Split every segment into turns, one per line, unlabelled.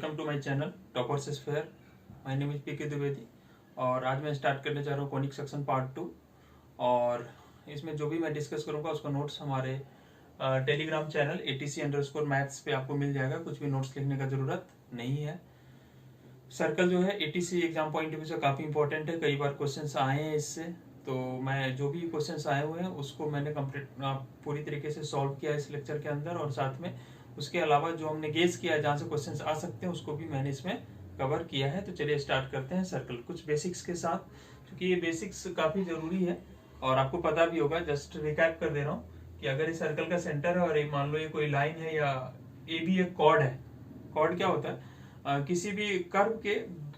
Welcome to my channel toppers fair. My name is PK Dwivedi और आज मैं start करने जा रहा हूँ कॉनिक सेक्शन पार्ट 2। और इसमें जो भी मैं डिस्कस करूँगा उसका नोट्स हमारे टेलीग्राम चैनल ATC_मैथ्स पे आपको मिल जाएगा। कुछ भी नोट्स लिखने का ज़रूरत नहीं है। सर्कल जो है ATC exam point of view से काफ़ी इंपॉर्टेंट है, कई बार क्वेश्चन आए हैं इससे। तो मैं जो भी क्वेश्चन आए हुए हैं उसको मैंने कंप्लीट पूरी तरीके से सॉल्व किया इस लेक्चर के अंदर, और साथ में उसके अलावा जो हमने गेस किया है जहाँ से क्वेश्चंस आ सकते हैं उसको भी मैंने इसमें कवर किया है। तो चलिए स्टार्ट करते हैं सर्कल कुछ बेसिक्स के साथ, क्योंकि ये बेसिक्स काफ़ी ज़रूरी है और आपको पता भी होगा। जस्ट रिकैप कर दे रहा हूँ कि अगर इस सर्कल का सेंटर है और एक मान लो ये कोई लाइन है या ये भी एक कॉर्ड है। कॉर्ड क्या होता है? किसी भी कर्व के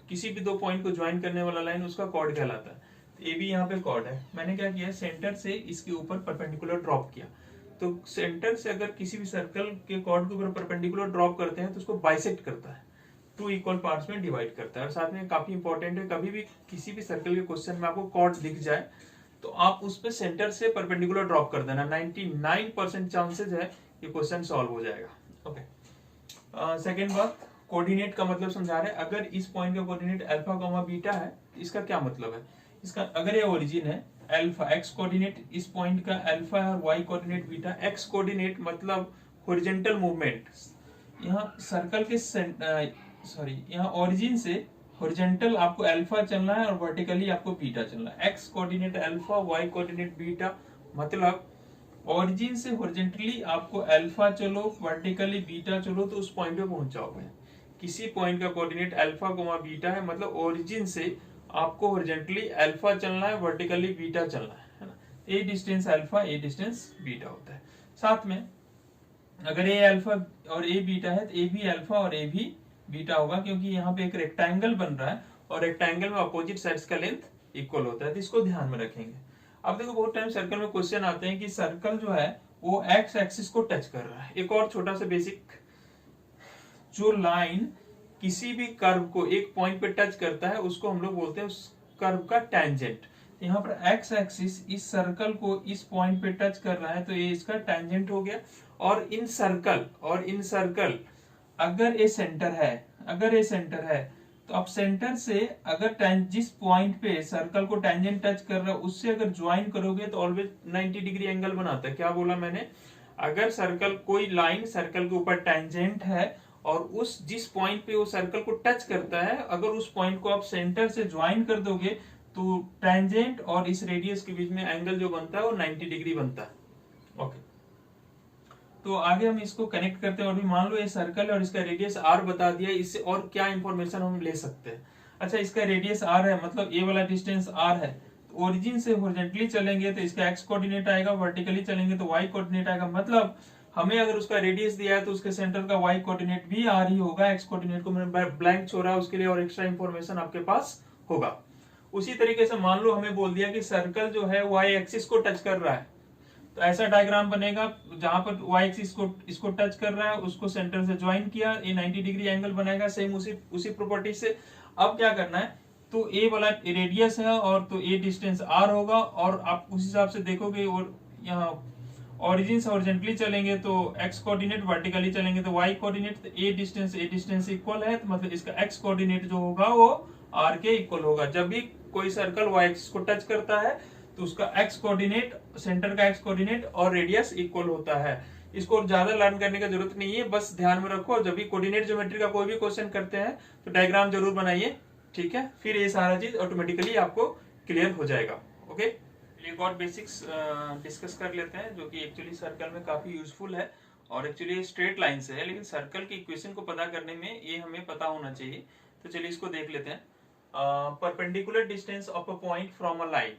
किसी भी दो पॉइंट को ज्वाइन करने वाला लाइन उसका कॉर्ड कहलाता है। तो ये भी यहाँ पे कॉर्ड है। मैंने क्या किया, सेंटर से इसके ऊपर परपेंडिकुलर ड्रॉप किया। तो सेंटर से अगर किसी भी सर्कल के कॉर्ड के ऊपर परपेंडिकुलर ड्रॉप करते हैं तो उसको बाइसेक्ट करता है, टू इक्वल पार्ट्स में डिवाइड करता है। और साथ में काफी इंपॉर्टेंट है, कभी भी किसी भी सर्कल के क्वेश्चन में आपको कॉर्ड दिख जाए तो आप उस पर सेंटर से परपेंडिकुलर ड्रॉप कर देना। 99% चांसेस है ये क्वेश्चन सॉल्व हो जाएगा। ओके। सेकेंड बात, कोऑर्डिनेट का मतलब समझा रहे हैं। अगर इस पॉइंट का कोऑर्डिनेट अल्फा कॉमा बीटा है, इसका क्या मतलब है? इसका अगर ये ओरिजिन है अल्फा, एक्स कोऑर्डिनेट इस पॉइंट का अल्फा है और y coordinate beta. X coordinate मतलब हॉरिजॉन्टल मूवमेंट। यहाँ सर्कल के यहाँ ओरिजिन से हॉरिजॉन्टल आपको अल्फा चलना है और वर्टिकली आपको बीटा चलना है। X coordinate alpha, y coordinate beta, मतलब ओरिजिन से हॉरिजॉन्टली आपको अल्फा चलो, वर्टिकली बीटा चलो तो उस पॉइंट पे पहुंच जाओगे। किसी पॉइंट का कोऑर्डिनेट अल्फा कोमा बीटा है, मतलब ओरिजिन से आपको हॉरिजॉन्टली अल्फा चलना है, वर्टिकली बीटा चलना है ना। ए डिस्टेंस अल्फा, ए डिस्टेंस बीटा होता है। साथ में अगर ए अल्फा और ए बीटा है तो ए भी अल्फा और ए भी बीटा होगा, क्योंकि यहाँ पे एक रेक्टेंगल बन रहा है और रेक्टेंगल में अपोजिट साइड्स का लेंथ इक्वल होता है। तो इसको ध्यान में रखेंगे। अब देखो बहुत टाइम सर्कल में क्वेश्चन आते हैं कि सर्कल जो है वो एक्स एक्सिस को टच कर रहा है। एक और छोटा सा बेसिक, जो लाइन किसी भी कर्व को एक पॉइंट पे टच करता है उसको हम लोग बोलते हैं उस कर्व का टेंजेंट। यहाँ पर एक्स एक्सिस इस सर्कल को इस पॉइंट पे टच कर रहा है तो ये इसका टेंजेंट हो गया। और इन सर्कल अगर ये सेंटर है तो अब सेंटर से अगर जिस पॉइंट पे सर्कल को टेंजेंट टच कर रहा है उससे अगर ज्वाइन करोगे तो ऑलवेज 90 डिग्री एंगल बनाता है। क्या बोला मैंने? अगर सर्कल कोई लाइन सर्कल के ऊपर टेंजेंट है और उस जिस पॉइंट पे वो सर्कल को टच करता है, अगर उस पॉइंट को आप सेंटर से ज्वाइन कर दोगे तो टेंजेंट और इस रेडियस के बीच में एंगल जो बनता है वो 90 डिग्री बनता है। ओके, तो आगे हम इसको कनेक्ट करते हैं। और भी मान लो ये सर्कल है और इसका रेडियस r बता दिया, इससे और क्या इंफॉर्मेशन हम ले सकते हैं? अच्छा, इसका रेडियस r है, मतलब ये वाला डिस्टेंस r है। तो ओरिजिन से हॉरिजॉन्टली चलेंगे तो इसका x कोऑर्डिनेट आएगा, वर्टिकली चलेंगे तो y कोऑर्डिनेट आएगा। मतलब हमें अगर उसका रेडियस दिया है तो उसके सेंटर का y कोऑर्डिनेट भी r ही होगा। x कोऑर्डिनेट को मैंने ब्लैंक छोड़ा, उसके लिए और एक्स्ट्रा इंफॉर्मेशन आपके पास होगा। उसी तरीके से मान लो हमें बोल दिया कि सर्कल जो है y एक्सिस को टच कर रहा है, तो ऐसा डायग्राम बनेगा जहां पर y एक्सिस को इसको टच कर रहा है, उसको सेंटर से ज्वाइन किया, ये 90 डिग्री एंगल बनाएगा। सेम उसी प्रॉपर्टी से अब क्या करना है, तो ए वाला रेडियस है और तो ए डिस्टेंस r होगा, और आप उस हिसाब से देखोगे। और यहाँ ओरिजिन से हॉरिजॉन्टली चलेंगे तो x कोऑर्डिनेट, वर्टिकली चलेंगे तो y कोऑर्डिनेट। तो ए डिस्टेंस इक्वल है, तो मतलब इसका x कोऑर्डिनेट जो होगा वो r के इक्वल होगा। जब भी कोई सर्कल y एक्सिस को टच करता है तो उसका x कोऑर्डिनेट, सेंटर का x कोऑर्डिनेट और रेडियस इक्वल होता है। इसको ज्यादा लर्न करने की जरूरत नहीं है, बस ध्यान में रखो। और जब भी कोऑर्डिनेट ज्योमेट्री का कोई भी क्वेश्चन करते हैं तो डायग्राम जरूर बनाइए, ठीक है? फिर ये सारा चीज ऑटोमेटिकली आपको क्लियर हो जाएगा। ओके, एक और बेसिक्स डिस्कस कर लेते हैं जो कि एक्चुअली सर्कल में काफी यूजफुल है। और एक्चुअली स्ट्रेट लाइन से है, लेकिन सर्कल की इक्वेशन को पता करने में ये हमें पता होना चाहिए। तो चलिए इसको देख लेते हैं। Perpendicular distance of a point from a line,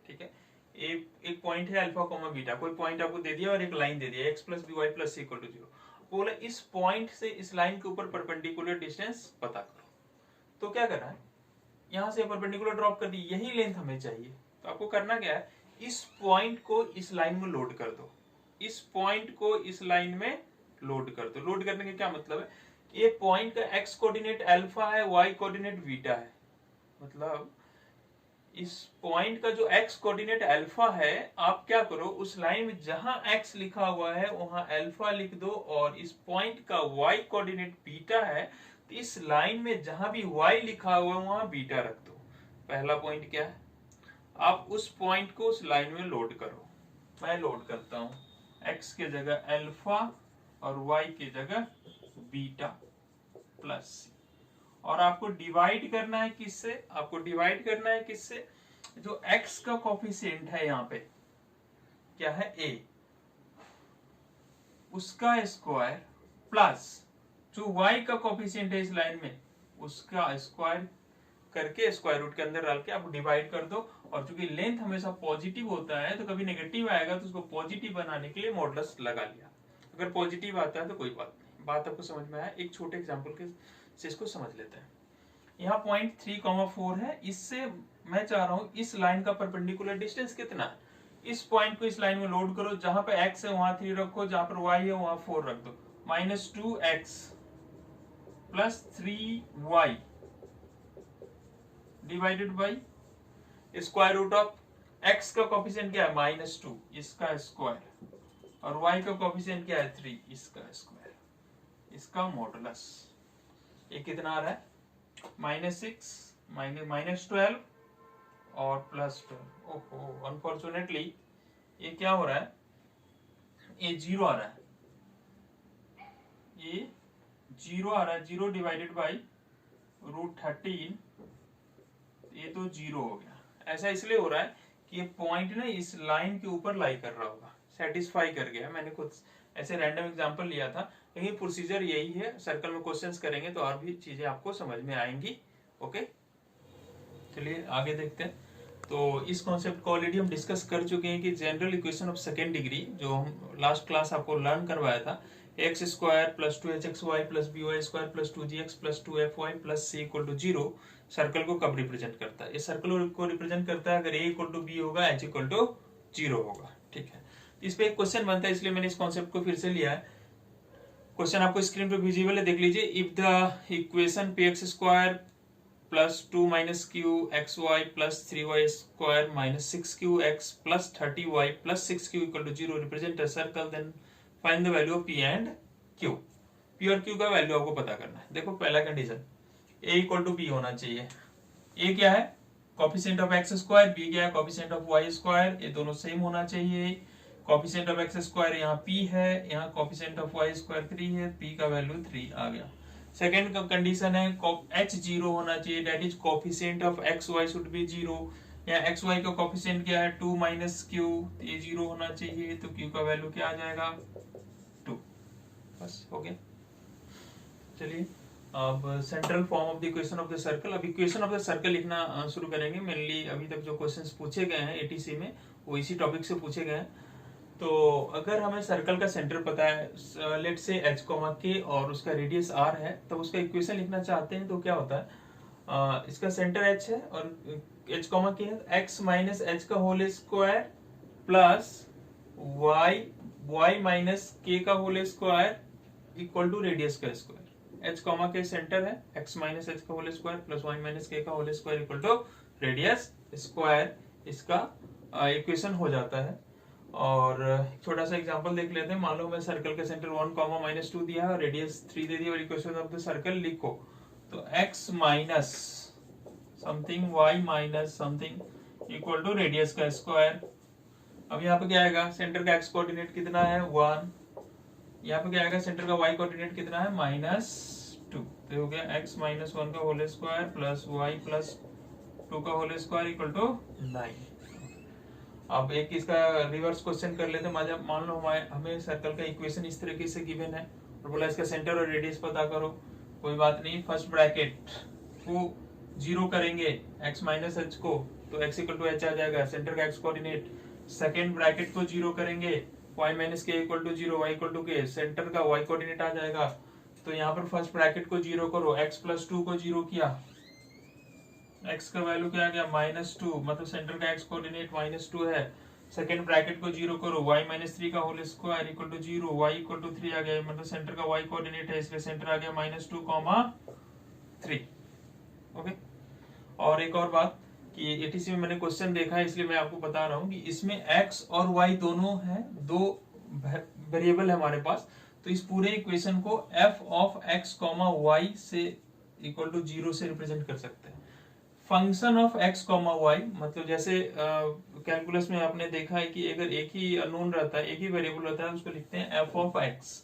ठीक है? एक पॉइंट है अल्फा कोमा बीटा, कोई पॉइंट आपको दे दिया और एक लाइन दे दिया, x plus b y plus equal to 0। बोला इस पॉइंट से इस लाइन के ऊपर परपेंडिकुलर डिस्टेंस पता करो। तो क्या करना है, यहां से परपेंडिकुलर ड्रॉप कर दी, यही लेंथ हमें चाहिए। तो आपको करना क्या है, इस पॉइंट को इस लाइन में लोड कर दो, इस पॉइंट को इस लाइन में लोड कर दो। लोड करने का क्या मतलब है, ये पॉइंट का x कोऑर्डिनेट अल्फा है, y कोऑर्डिनेट बीटा है। मतलब इस पॉइंट का जो x कोऑर्डिनेट अल्फा है, आप क्या करो, उस लाइन में जहां x लिखा हुआ है वहां अल्फा लिख दो, और इस पॉइंट का y कोऑर्डिनेट बीटा है इस लाइन में जहां भी y लिखा हुआ है वहां बीटा रख दो। पहला पॉइंट क्या है, आप उस पॉइंट को उस लाइन में लोड करो। मैं लोड करता हूं, x के जगह अल्फा और y की जगह बीटा प्लस सी। और आपको डिवाइड करना है किससे, आपको डिवाइड करना है किससे, जो x का कोफिशिएंट है यहाँ पे क्या है a, उसका स्क्वायर प्लस जो y का कोफिशिएंट है इस लाइन में उसका स्क्वायर करके स्क्वायर रूट के अंदर डाल के आप डिवाइड कर दो। और चूंकि लेंथ हमेशा पॉजिटिव होता है तो कभी नेगेटिव आएगा तो उसको पॉजिटिव बनाने के लिए मॉडुलस लगा लिया। अगर पॉजिटिव आता है तो कोई बात नहीं। बात आपको समझ में आया, एक छोटे एग्जांपल के से इसको समझ लेते हैं। यहाँ पॉइंट 3,4 है, इससे मैं चाह रहा हूँ इस लाइन का परपेंडिकुलर डिस्टेंस कितना है। इस पॉइंट को इस लाइन में लोड करो, जहां पे x है वहां 3 रखो, जहां पर y है वहां 4 रख दो। -2x plus 3y divided by square root of x का कोफिशिएंट क्या है -2, इसका स्क्वायर, और y का कोफिशिएंट क्या है 3, इसका स्क्वायर, इसका मॉडुलस। ये कितना आ रहा है -6 -12 और +12। ओहो, अनफॉर्चुनेटली ये क्या हो रहा है, ये 0 आ रहा है, ये 0 आ रहा है। 0 डिवाइडेड बाई √13, ये तो 0 हो गया। ऐसा इसलिए हो रहा है कि ये पॉइंट ना इस लाइन के ऊपर लाई कर रहा होगा, सेटिस्फाई कर गया। मैंने खुद ऐसे रैंडम एग्जांपल लिया था, लेकिन प्रोसीजर यही है। सर्कल में क्वेश्चंस करेंगे तो और भी चीजें आपको समझ में आएंगी। ओके, चलिए आगे देखते हैं। तो इस कॉन्सेप्ट को ऑलरेडी हम डिस्कस कर चुके हैं कि general equation of second degree, जो हम लास्ट क्लास आपको लर्न करवाया था, x square plus 2hxy plus by square plus 2gx plus 2fy plus c equal to 0 circle को कब रिप्रेजेंट करता है। इस सर्कल को रिप्रेजेंट करता है अगर a इक्वल टू b होगा, h इक्वल टू 0 होगा। ठीक है, इस पे एक क्वेश्चन बनता है, इसलिए मैंने इस कॉन्सेप्ट को फिर से लिया है। क्वेश्चन आपको स्क्रीन पे विजिबल है, देख लीजिए। If the equation px square plus 2 minus q x y plus 3y square minus 6qx plus 30y plus 6q equal to 0 represent a circle, then find the value of p and q। p और q का वैल्यू आपको पता करना है। देखो पहला condition, a equal to b होना चाहिए। a क्या है, coefficient of x square, b क्या है, कोफिशिएंट ऑफ y स्क्वायर। ये दोनों सेम होना चाहिए। कोफिशिएंट ऑफ x स्क्वायर यहाँ p है, यहाँ कोफिशिएंट ऑफ y स्क्वायर 3 है, p का वैल्यू 3 आ गया। सेकेंड कंडीशन है h 0 होना चाहिए, that is coefficient of x why should be 0। यहाँ एक्स वाई का कोफिशिएंट क्या है 2 माइनस क्यू, ये 0 होना चाहिए, तो q का वैल्यू क्या आ जाएगा 2। बस हो गया। चलिए अब central form of the equation of the circle. अब इक्वेशन ऑफ द सर्कल लिखना शुरू करेंगे। मेनली अभी तक जो क्वेश्चंस पूछे गए हैं एटीसी में वो इसी टॉपिक से पूछे गए हैं। तो अगर हमें सर्कल का सेंटर पता है, लेट से h, k और उसका रेडियस r है, तब उसका इक्वेशन लिखना चाहते हैं तो क्या होता है, इसका सेंटर h है और h, k है, x माइनस h का whole square plus y minus k का whole square equal to radius का स्क्वायर। h, k सेंटर है, x माइनस h का whole square plus y minus k का whole square equal to radius square, इसका equation हो जाता है। और छोटा सा एग्जांपल देख लेते हैं। मान लो मैं सर्कल का सेंटर 1, -2 दिया है, रेडियस 3 दे दिया और इक्वेशन ऑफ द सर्कल लिखो। तो x minus something y minus something equal to radius का स्क्वायर। अब यहाँ पे क्या आएगा, सेंटर का x कोऑर्डिनेट कितना है 1, यहाँ पे क्या आएगा, सेंटर का y कोऑर्डिनेट कितना है -2। तो हो गया x माइनस 1 का whole square plus y plus 2 का होल स्क्वायर इक्वल टू 9। अब एक इसका रिवर्स क्वेश्चन कर लेते हैं। मान लो हमें सर्कल का इक्वेशन इस तरीके से गिवन है और बोला इसका सेंटर और रेडियस पता करो। कोई बात नहीं, फर्स्ट ब्रैकेट को 0 करेंगे x माइनस h को, तो x इक्वल टू h आ जाएगा, सेंटर का x कोऑर्डिनेट। सेकेंड ब्रैकेट को 0 करेंगे, y minus k equal to 0, y equal to k, centre का y कोऑर्डिनेट आ जाएगा। तो यहाँ पर फर्स्ट ब्रैकेट को 0 करो, x प्लस 2 को 0 किया, x का वैल्यू क्या आ गया -2, मतलब सेंटर का x कोऑर्डिनेट -2 है। सेकेंड ब्रैकेट को 0 करो, y माइनस 3 का whole square equal to 0, y equal to 3 आ गया, मतलब सेंटर का y कोऑर्डिनेट है, इसलिए सेंटर आ गया -2, 3। ओके। और एक और बात कि एटीसी में मैंने क्वेश्चन देखा है, इसलिए मैं आपको बता रहा हूँ कि इसमें x और y दोनों हैं, दो वेरिएबल है हमारे पास। तो इस पूरे इक्वेशन को f of x comma y से इक्वल टू 0 से रिप्रेजेंट कर सकते हैं। Function of x comma y मतलब जैसे कैलकुलस में आपने देखा है कि अगर एक ही अननोन रहता है, एक ही वेरिएबल रहता है, उसको लिखते हैं f ऑफ x।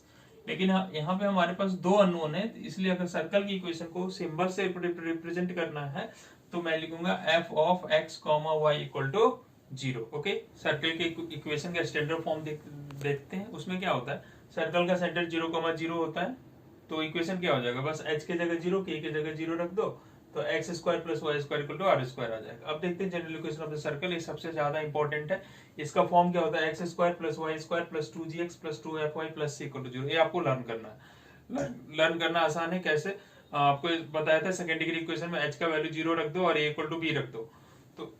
लेकिन यहाँ पे हमारे पास दो अननोन है, इसलिए अगर सर्कल की इक्वेशन को सिंबल से रिप्रेजेंट करना है तो मैं लिखूंगा f of x comma y equal to 0। Okay, circle के इक्वेशन का स्टैंडर्ड फॉर्म देखते हैं। उसमें क्या होता है, सर्कल का सेंटर 0,0 होता है, तो इक्वेशन क्या हो जाएगा, बस h के जगह 0, k के जगह 0 रख दो, तो x square plus y square equal to r square आ जाएगा। अब देखते हैं general equation of the circle, ये सबसे ज्यादा इंपॉर्टेंट है। इसका फॉर्म क्या होता है, x square plus y square plus 2gx plus 2fy plus c equal to 0। ये आपको लर्न करना है। लर्न करना आसान है, कैसे आपको बताया था सेकेंड डिग्री इक्वेशन में h का वैल्यू 0 रख दो और a इक्वल टू b रख दो, तो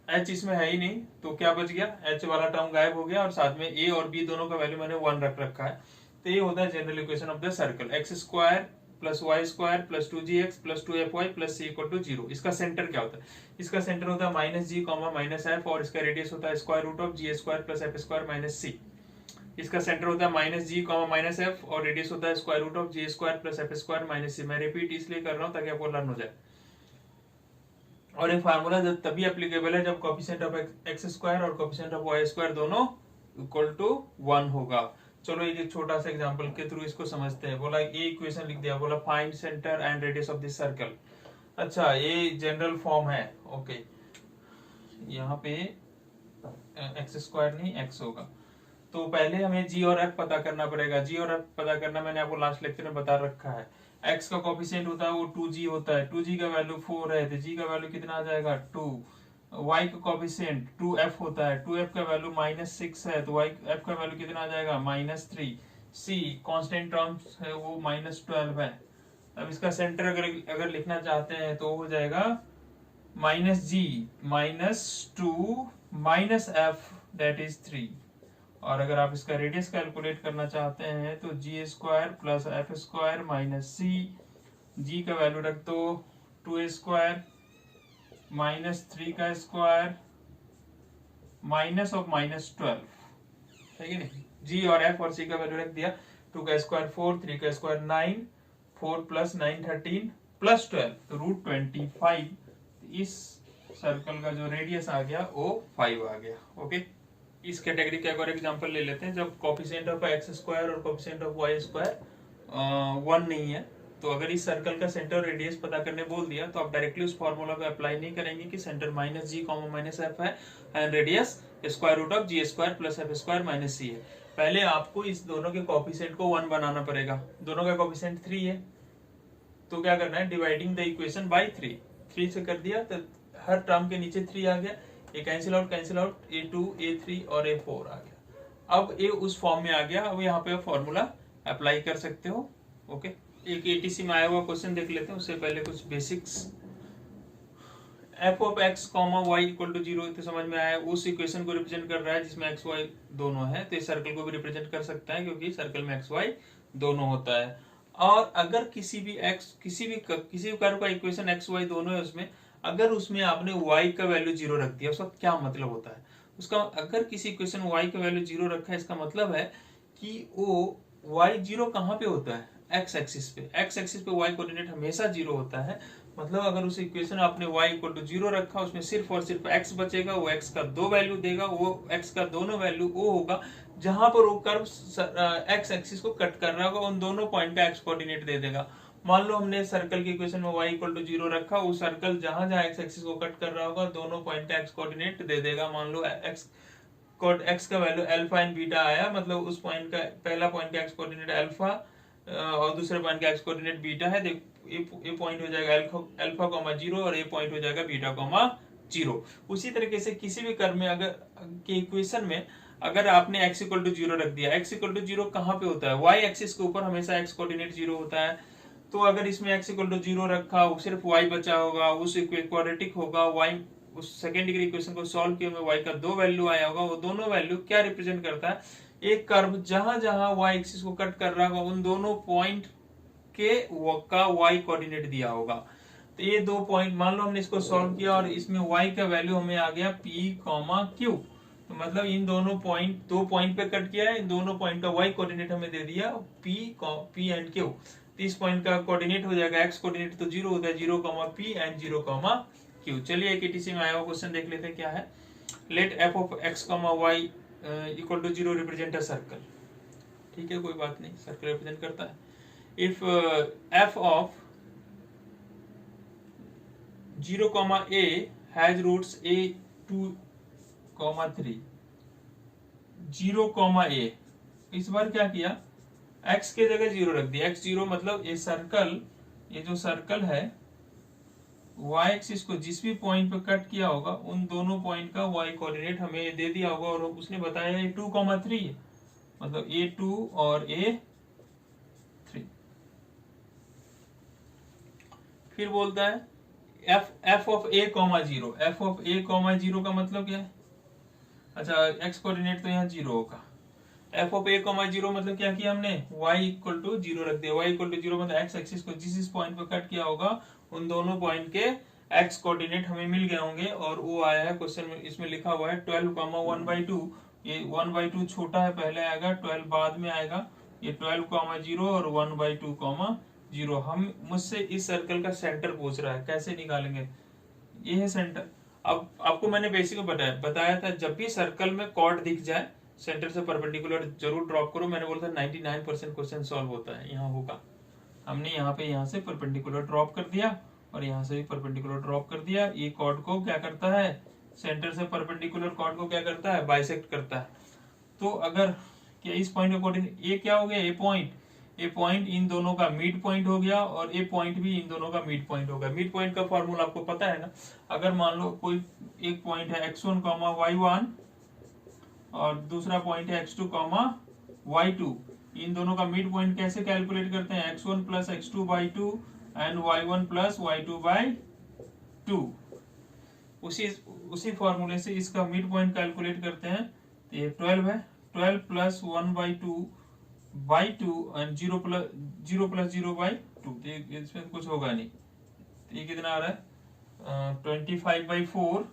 h इसमें है ही नहीं, तो क्या बच गया, h वाला टर्म गायब हो गया और साथ में a और b दोनों का वैल्यू मैंने 1 रख रखा है। तो ये होता है general equation of the circle, x square plus y square plus 2gx plus 2fy plus c equal to 0। इसका सेंटर क्या होता है, इसका सेंटर होता है minus g comma minus f, और इसका रेडियस होता है square root of g square plus F square minus c. इसका सेंटर होता है minus g comma minus f और रेडियस होता है square root of g square plus F square minus c. मैं रिपीट इसलिए कर रहा हूँ ताकि आपको लर्न हो जाए। और ये फार्मूला जब तभी एप्लीकेबल है जब कोएफिशिएंट ऑफ एक्स स्क्वायर और कोएफिशिएंट ऑफ वाई स्क्वायर दोनों इक्वल टू 1 होगा। चलो एक छोटा सा एग्जांपल के थ्रू इसको समझते हैं। बोला ये इक्वेशन लिख दिया, बोला find centre and radius of this circle. अच्छा, ये जनरल फॉर्म है। ओके, यहाँ पे एक्स स्क्वायर नहीं एक्स होगा, तो पहले हमें जी और एफ पता करना पड़ेगा। जी और एफ पता करना मैंने आपको लास्ट लेक्चर में बता रखा है। एक्स का कोएफिशिएंट होता है वो 2g होता है, 2g का वैल्यू 4 है, तो g का वैल्यू कितना आ जाएगा 2। y का कोएफिशिएंट 2f होता है, 2f का वैल्यू -6 है, तो f का वैल्यू कितना आ जाएगा -3। c कांस्टेंट टर्म्स है वो -12 है। अब इसका सेंटर अगर लिखना चाहते हैं तो हो जाएगा -g -2 -f दैट इज 3। और अगर आप इसका रेडियस कैलकुलेट करना चाहते हैं तो G square plus F square minus C, G का वैल्यू रख दो 2 स्क्वायर माइनस 3 का स्क्वायर माइनस ऑफ -12, है कि नहीं। जी और एफ और सी का वैल्यू रख दिया, 2 का स्क्वायर 4, 3 का स्क्वायर 9, 4 प्लस 9 13 प्लस 12 तो √25। इस सर्कल का जो रेडियस आ गया वो 5 आ गया। ओके, इस कैटेगरी का एक और एग्जांपल ले लेते हैं। जब कोएफिशिएंट ऑफ एक्स स्क्वायर और कोएफिशिएंट ऑफ वाई स्क्वायर 1 नहीं है, तो अगर इस सर्कल का सेंटर रेडियस पता करने बोल दिया तो आप डायरेक्टली उस फार्मूला को अप्लाई नहीं करेंगे कि सेंटर -g -f है and radius square root of g square plus F square minus c है। पहले आपको इस दोनों के कोएफिशिएंट को 1 बनाना पड़ेगा। दोनों का कोएफिशिएंट 3 है, तो क्या करना है, डिवाइडिंग द इक्वेशन बाय 3 से कर दिया, तो हर टर्म के नीचे 3 आ गया, ये कैंसिल आउट a2 a3 और a4 आ गया। अब ये उस फॉर्म में आ गया। अब यहाँ पे फॉर्मूला अप्लाई कर सकते हो। ओके, एक एटीसी में आया हुआ क्वेश्चन देख लेते हैं, उससे पहले कुछ basics. f of x comma y equal to 0 तो समझ में आया, उस इक्वेशन को रिप्रेजेंट कर रहा है जिसमें x y दोनों है, तो इस सर्कल को भी रिप्रेजेंट कर सकता है क्योंकि सर्कल में x y दोनों होता है। और अगर किसी भी कर्व का इक्वेशन x y दोनों है, उसमें अगर उसमें आपने y का वैल्यू 0 रख दिया, उसका क्या मतलब होता है, उसका अगर किसी इक्वेशन y का वैल्यू 0 रखा है, इसका मतलब है कि वो y 0 कहाँ पे होता है, x एक्सिस पे। x एक्सिस पे y कोऑर्डिनेट हमेशा 0 होता है। मतलब अगर उस इक्वेशन आपने y इक्वल टू 0 रखा, उसमें सिर्फ और सिर्फ x बचेगा, वो x का 2 वैल्यू देगा, वो x का दोनों वैल्यू वो होगा जहां पर वो कर्व x एक्सिस को कट कर रहा होगा, उन दोनों पॉइंट का x कोऑर्डिनेट दे देगा। मान लो हमने सर्कल की इक्वेशन में y इक्वल टू 0 रखा, वो सर्कल जहां जहां x एक्सिस को कट कर रहा होगा दोनों पॉइंट का x कोऑर्डिनेट दे देगा। मान लो x का वैल्यू अल्फा एंड बीटा आया, मतलब उस पॉइंट का पहला पॉइंट का x कोऑर्डिनेट अल्फा और दूसरे पॉइंट का x कोऑर्डिनेट बीटा है। ये पॉइंट हो जाएगा अल्फा कॉमा 0 और ये पॉइंट हो जाएगा बीटा कॉमा 0। उसी तरीके से किसी भी कर्व में अगर के इक्वेशन में अगर आपने x इक्वल टू 0 रख दिया, x इक्वल टू 0 कहाँ पे होता है, y एक्सिस के ऊपर हमेशा x कोऑर्डिनेट 0 होता है। तो अगर इसमें x इक्वल टू 0 रखा, सिर्फ y बचा होगा, उस क्वाड्रेटिक होगा, y उस सेकेंड डिग्री इक्वेशन को सॉल्व किए में y का 2 वैल्यू आया होगा। वो दोनों वैल्यू क्या रिप्रेजेंट करता है, एक कर्व जहां जहां y एक्सिस को कट कर रहा होगा उन दोनों पॉइंट का y कोऑर्डिनेट दिया होगा। तो ये 2 पॉइंट मान लो हमने इसको सॉल्व किया और इसमें y का वैल्यू हमें आ गया p, q। तो मतलब इन दोनों पॉइंट, दो पॉइंट पे कट किया है, इन दोनों पॉइंट का वाई कोऑर्डिनेट हमें दे दिया पी एंड क्यू। तो इस पॉइंट का कोऑर्डिनेट हो जाएगा एक्स कोऑर्डिनेट तो 0 होता है, 0 comma P and 0 comma Q. चलिए एक एटीसी में आया हुआ क्वेश्चन देख लेते हैं क्या है। Let f of x comma y equal to 0 represent a circle. ठीक है, कोई बात नहीं, सर्कल रिप्रेजेंट करता है। If f of 0 comma a has roots a 2 comma 3, 0 comma a, इस बार क्या किया, x के जगह 0 रख दिया। x 0 मतलब ये सर्कल, ये जो सर्कल है y एक्सिस को जिस भी पॉइंट पे कट किया होगा उन दोनों पॉइंट का y कोऑर्डिनेट हमें दे दिया होगा, और उसने बताया ये 2 कॉमा 3 है, मतलब a2 और a3। फिर बोलता है f of a comma 0, f of a comma 0 का मतलब क्या है, अच्छा x कोऑर्डिनेट तो यहाँ 0 होगा। f ऑफ a कॉमा 0 मतलब क्या किया हमने, y इक्वल टू 0 रख दिया। y इक्वल टू 0 मतलब x एक्सिस को जिस पॉइंट पर कट किया होगा उन दोनों पॉइंट के x कोऑर्डिनेट हमें मिल गए होंगे, और वो आया है क्वेश्चन में, इसमें लिखा हुआ है 12 कॉमा 1/2। ये 1/2 छोटा है, पहले आएगा, 12 बाद में आएगा। ये 12 कॉमा 0 और 1/2 कॉमा 0। हम मुझसे इस सर्कल का सेंटर पूछ रहा है, कैसे निकालेंगे, ये है सेंटर। अब आपको मैंने बेसिक बताया था, जब भी सर्कल में कॉर्ड दिख जाए सेंटर से परपेंडिकुलर जरूर ड्रॉप करो। मैंने बोला था 99% क्वेश्चन सॉल्व होता है, यहाँ होगा। हमने यहाँ पे यहाँ से परपेंडिकुलर ड्रॉप कर दिया और यहाँ से भी परपेंडिकुलर ड्रॉप कर दिया। ये कॉर्ड को क्या करता है, सेंटर से परपेंडिकुलर कॉर्ड को क्या करता है, बाइसेक्ट करता है। तो अगर क्या इस पॉइंट का कोऑर्डिनेट, ये क्या हो गया, ए पॉइंट इन दोनों का मिड पॉइंट हो गया, और ए पॉइंट भी इन दोनों का मिड पॉइंट हो गया। मिड पॉइंट का फॉर्मूला आपको पता है ना, अगर मान लो कोई एक पॉइंट है x1 कॉमा y1 और दूसरा पॉइंट है x2 कॉमा y2, इन दोनों का मिड पॉइंट कैसे कैलकुलेट करते हैं, x1 plus x2 by 2 and y1 plus y2 by 2। उसी फॉर्मूले से इसका मिड पॉइंट कैलकुलेट करते हैं। तो ये 12 है, 12 plus 1/2 by 2 and 0 plus 0 by 2, इसमें कुछ होगा नहीं। तो ये कितना आ रहा है 25/4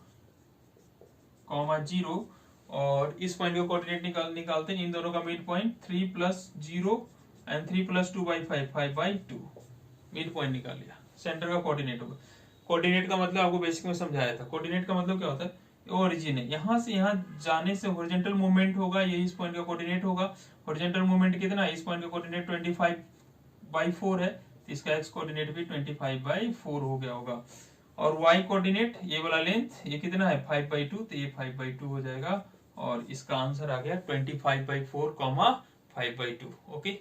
कॉमा 0, और इस पॉइंट का कोऑर्डिनेट निकालते हैं। इन दोनों का mid point 3 plus 0 and 3 plus 2 by 5, 5/2, mid point निकाल लिया। सेंटर का कोऑर्डिनेट होगा। कोऑर्डिनेट का मतलब आपको बेसिक में समझाया था। कोऑर्डिनेट का मतलब क्या होता है, ओरिजिन है, यहाँ से यहाँ जाने से हॉरिजॉन्टल मूवमेंट होगा, ये इस पॉइंट का कोऑर्डिनेट होगा। हॉरिजॉन्टल मूवमेंट कितना है, इस पॉइंट का कोऑर्डिनेट 25/4 है, तो इसका एक्स कोऑर्डिनेट भी 25/4 हो गया होगा। और वाई कोऑर्डिनेट ये वाला लेंथ ये कितना है 5/2, तो ये 5/2 हो जाएगा, और इसका आंसर आ गया 25/4 कॉमा 5/2। ओके,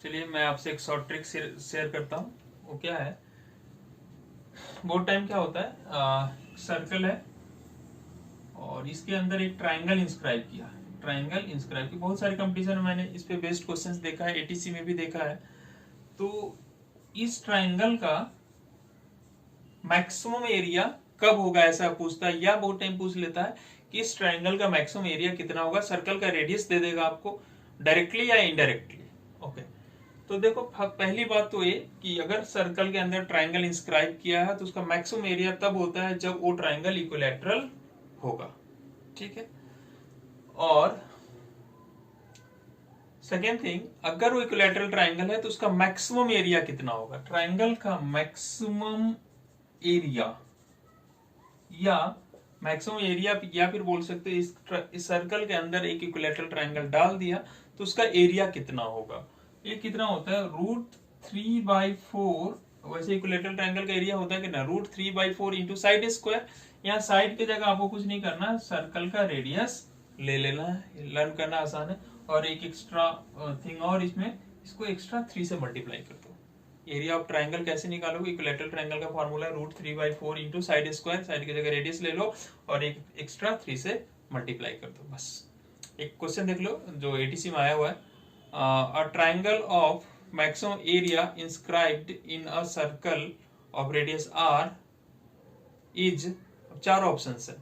चलिए मैं आपसे एक शॉर्ट ट्रिक शेयर करता हूँ। वो क्या है, बहुत टाइम क्या होता है, सर्कल है और इसके अंदर एक ट्राइंगल इंस्क्राइब किया। ट्राइंगल इंस्क्राइब की बहुत सारे कंपटीशन में मैंने इस पे बेस्ड क्वेश्चंस देखा है, एटीसी में भी देखा है। तो इस ट्राइंगल का मैक्सिमम एरिया कब होगा ऐसा पूछता है, या बहुत टाइम पूछ लेता है कि इस ट्राइंगल का मैक्सिमम एरिया कितना होगा। सर्कल का रेडियस दे देगा आपको डायरेक्टली या इनडायरेक्टली। ओके, तो देखो पहली बात तो ये कि अगर सर्कल के अंदर ट्राइंगल इंस्क्राइब किया है तो उसका मैक्सिमम एरिया तब होता है जब वो ट्राइंगल इक्विलैटरल होगा। ठीक है, और सेकेंड थिंग, अगर वो इक्विलैटरल ट्राइंगल है तो उसका मैक्सिमम एरिया कितना होगा। ट्राइंगल का मैक्सिमम एरिया या मैक्सिमम एरिया, या फिर बोल सकते हैं इस सर्कल के अंदर एक इक्विलैटरल ट्राइंगल डाल दिया तो उसका एरिया कितना होगा। ये कितना होता है √3/4। वैसे इक्विलैटरल ट्राइंगल का एरिया होता है कि ना √3/4 इंटू साइड स्क्वायर। यहाँ साइड की जगह आपको कुछ नहीं करना, सर्कल का रेडियस ले लेना है, लर्न करना आसान है। और एक एक्स्ट्रा थिंग, और इसमें इसको एक्स्ट्रा 3 से मल्टीप्लाई कर दो। एरिया ऑफ ट्राइंगल कैसे निकालोगे, इक्विलैटरल ट्राइंगल का formula √3/4 into side square, side की जगह रेडियस ले लो और एक एक्स्ट्रा 3 से मल्टीप्लाई कर दो। बस एक क्वेश्चन देख लो जो एटीसी में आया हुआ है, a triangle of maximum area inscribed in a circle of radius r is, 4 options है।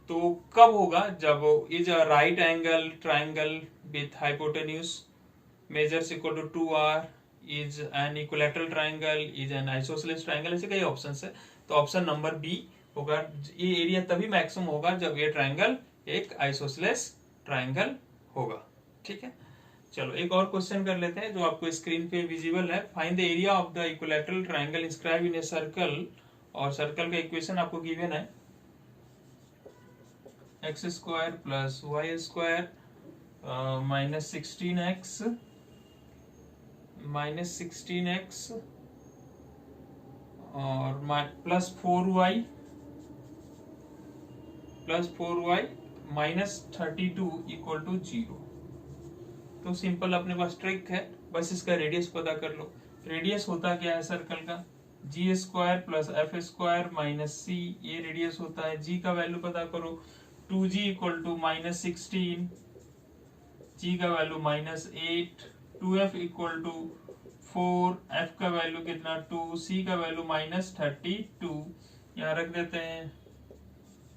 तो कब होगा, जब is a right angle triangle with hypotenuse measures equal to 2r, is an equilateral triangle, is an isosceles triangle, ऐसे कई options है। तो option number B होगा। ये एरिया तभी मैक्सिमम होगा जब ये ट्राइंगल एक आइसोसेलेस ट्राइंगल होगा। ठीक है, चलो एक और क्वेश्चन कर लेते हैं जो आपको स्क्रीन पे विजिबल है। Find the area of the equilateral triangle inscribe in a circle, और सर्कल का इक्वेशन आपको गिवन है x square plus y square minus 16x और plus 4y minus 32 equal to 0। तो सिंपल अपने पास ट्रिक है, बस इसका रेडियस पता कर लो। रेडियस होता क्या है सर्कल का, g square plus F square minus c, ये रेडियस होता है। जी का वैल्यू पता करो, 2g equal to minus 16, G का value minus 8, 2f equal to 4, f का वैल्यू कितना 2, c का वैल्यू माइनस 32। यहाँ रख देते हैं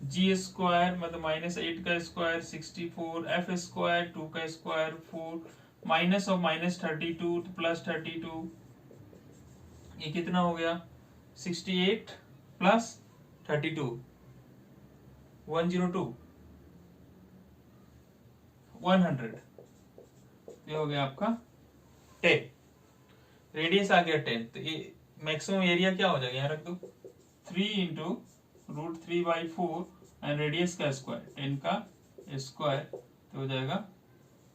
जी स्क्वायर मतलब माइनस 8 का स्क्वायर 64, एफ स्क्वायर 2 का square 4, minus of minus 32 plus 32, ये कितना हो गया 68 प्लस 32 102 100, ये हो गया आपका 10। रेडियस आ गया 10, तो ये मैक्सिमम एरिया क्या हो जाएगा, यहाँ रख दो 3 इंटू रूट 3/4 एंड रेडियस का स्क्वायर 10 का स्क्वायर, तो हो जाएगा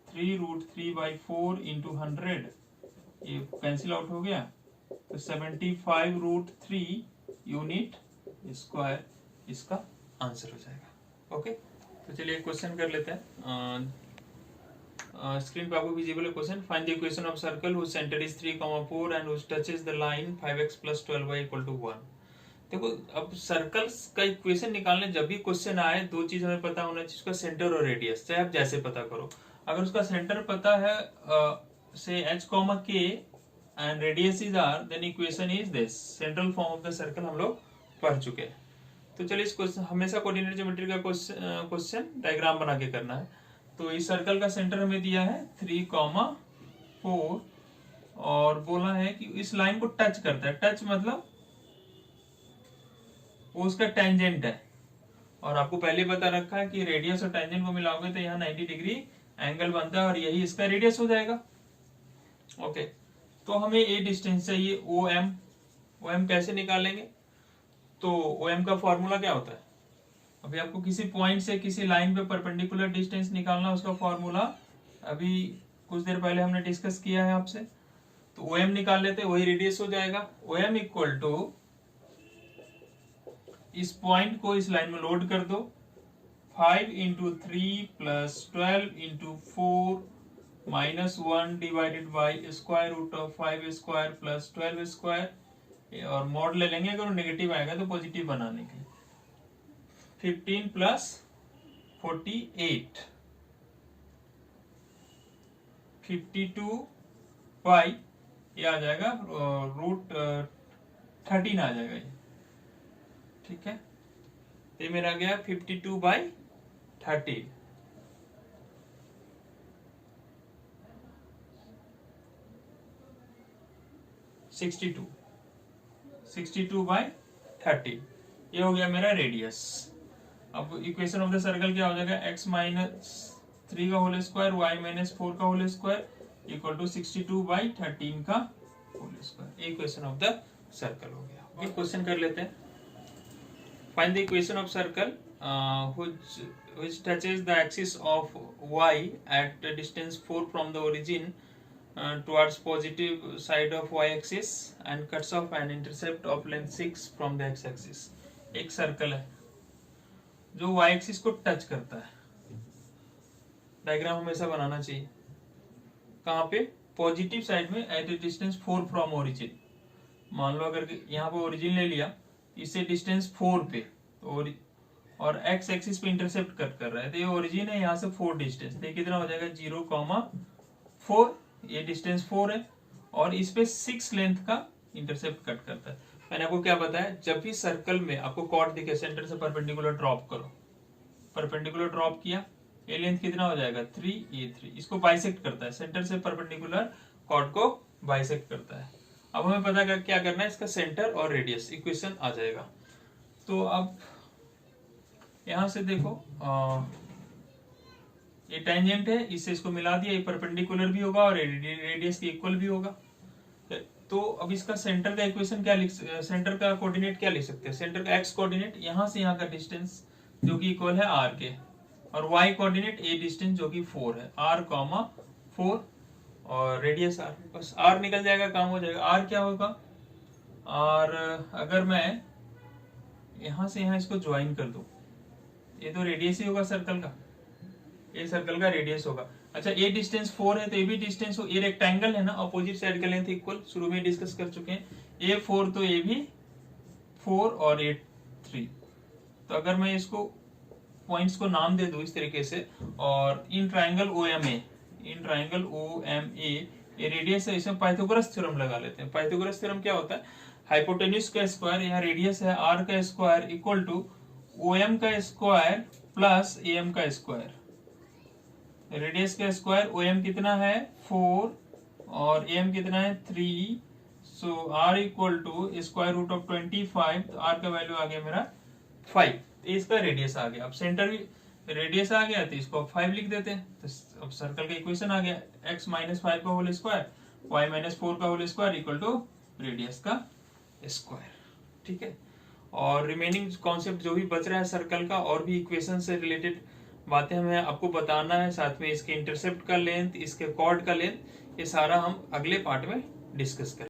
3 रूट 3/4 इंटू 100, ये कैंसिल आउट हो गया, तो 75 रूट 3 यूनिट स्क्वायर इसका आंसर हो जाएगा। ओके, तो चलिए क्वेश्चन कर लेते हैं। स्क्रीन पे आपको विजिबल है question. Find the equation of circle whose centre is 3,4 and whose touches the line 5x + 12y = 1। देखो, अब सर्कल्स का इक्वेशन निकालने जब भी क्वेश्चन आए, दो चीज हमें पता होना चाहिए, उसका सेंटर और रेडियस, चाहे आप जैसे पता करो। अगर उसका सेंटर पता है से h, k and radius is r, then equation is this. Central form of the circle हम लोग पढ़ चुके हैं। तो चलिए इस क्वेश्चन, हमेशा कोऑर्डिनेट ज्योमेट्री का क्वेश्चन डायग्राम बना के करना है। तो इस सर्कल का सेंटर हमें दिया है 3,4 और बोला है कि इस लाइन को टच करता है। टच मतलब वो उसका टेंजेंट है, और आपको पहले पता रखा है कि रेडियस और टेंजेंट को मिलाओगे तो यहाँ 90 डिग्री एंगल बनता है और यही इसका रेडियस हो जाएगा। ओके, तो हमें ये डिस्टेंस चाहिए OM। OM कैसे निकालेंगे, तो OM का फॉर्मूला क्या होता है, अभी आपको किसी पॉइंट से किसी लाइन पे परपेंडिकुलर डिस्टेंस निकालना, उसका फॉर्मूला अभी कुछ देर पहले हमने डिस्कस किया है आपसे। तो OM निकाल लेते हैं, वही रेडियस हो जाएगा। OM इक्वल टू, इस पॉइंट को इस लाइन में लोड कर दो, 5 into 3 plus 12 into 4 minus 1 divided by square root of 5 square plus 12 square, और मॉड ले लेंगे, अगर नेगेटिव आएगा तो पॉजिटिव बनाने के लिए। 15 प्लस 48 52 बाई, ये आ जाएगा रूट 13 आ जाएगा ये। ठीक है, ये मेरा गया 52/13। (62) 62/13, ये हो गया मेरा रेडियस। अब इक्वेशन ऑफ द सर्कल क्या हो जाएगा, x - 3 का होल स्क्वायर y - 4 का होल स्क्वायर इक्वल टू 62/13 का whole square. Equation of the circle हो गया। ओके, क्वेश्चन कर लेते हैं। Find the equation of circle which touches the axis of y at a distance 4 from the origin towards positive side of y-axis and cuts off an intercept of length 6 from the x-axis। एक circle है जो y-axis को touch करता है। Diagram हमेशा बनाना चाहिए कहाँ पे, पॉजिटिव साइड में at a distance 4 from origin. मान लो अगर यहाँ पे ओरिजिन ले लिया, इससे डिस्टेंस 4 पे, और एक्स एक्सिस पे इंटरसेप्ट कट कर रहा है, तो ये ओरिजिन है, यहाँ से 4 डिस्टेंस, तो कितना हो जाएगा 0,4, ये डिस्टेंस 4 है, और इस पे 6 लेंथ का इंटरसेप्ट कट करता है। मैंने आपको क्या बताया, जब भी सर्कल में आपको कॉर्ड दिखे, सेंटर से परपेंडिकुलर ड्रॉप करो, परपेंडिकुलर ड्रॉप किया, ये लेंथ कितना हो जाएगा 3, ये 3, इसको बाइसेक्ट करता है, सेंटर से परपेंडिकुलर कॉर्ड को बाइसेक्ट करता है। अब हमें पता क्या करना है, इसका सेंटर और रेडियस, इक्वेशन आ जाएगा। तो अब यहां से देखो ये टेंजेंट है, इससे इसको मिला दिया, ये परपेंडिकुलर भी होगा और रेडियस के इक्वल भी होगा। तो अब इसका सेंटर का इक्वेशन क्या सेंटर का कोऑर्डिनेट क्या लिख सकते हैं? सेंटर का एक्स कोऑर्डिनेट यहाँ से यहाँ का डिस्टेंस जो कि इक्वल है आर के, और वाई कोऑर्डिनेट ए डिस्टेंस जो कि 4 है, आर कॉमा 4 और रेडियस आर। बस आर निकल जाएगा, काम हो जाएगा। आर क्या होगा? और अगर मैं यहां से यहां इसको ज्वाइन कर दूं, ये तो रेडियस ही होगा सर्कल का, ये सर्कल का रेडियस होगा। अच्छा, ये डिस्टेंस 4 है तो ये भी डिस्टेंस हो, ये रेक्टेंगल है ना, अपोजिट साइड का लेंथ इक्वल, शुरू में डिस्कस कर चुके हैं। ये 4 तो ये भी 4 और ये 3। तो अगर मैं इसको पॉइंट्स को नाम दे दूं इस तरीके से, और इन ट्राइंगल OMA ये रेडियस है, इसमें पाइथागोरस थ्योरम लगा लेते हैं। पाइथागोरस थ्योरम क्या होता है? हाइपोटेन्यूज का स्क्वायर, यहाँ रेडियस है r का स्क्वायर इक्वल टू OM का स्क्वायर प्लस AM का स्क्वायर। रेडियस का स्क्वायर, OM कितना है 4 और AM कितना है 3, so R equal to square root of 25, तो R का वैल्यू आ गया मेरा 5, इसका रेडियस आ गया। अब सेंटर भी रेडियस आ गया तो इसको 5 लिख देते हैं। तो अब सर्कल का इक्वेशन आ गया, x माइनस 5 का होल स्क्वायर y माइनस 4 का whole square equal to radius का स्क्वायर। ठीक है, और रिमेनिंग कॉन्सेप्ट जो भी बच रहा है सर्कल का, और भी इक्वेशन से रिलेटेड बातें हमें आपको बताना है, साथ में इसके इंटरसेप्ट का लेंथ, इसके कॉर्ड का लेंथ, ये सारा हम अगले पार्ट में डिस्कस करेंगे।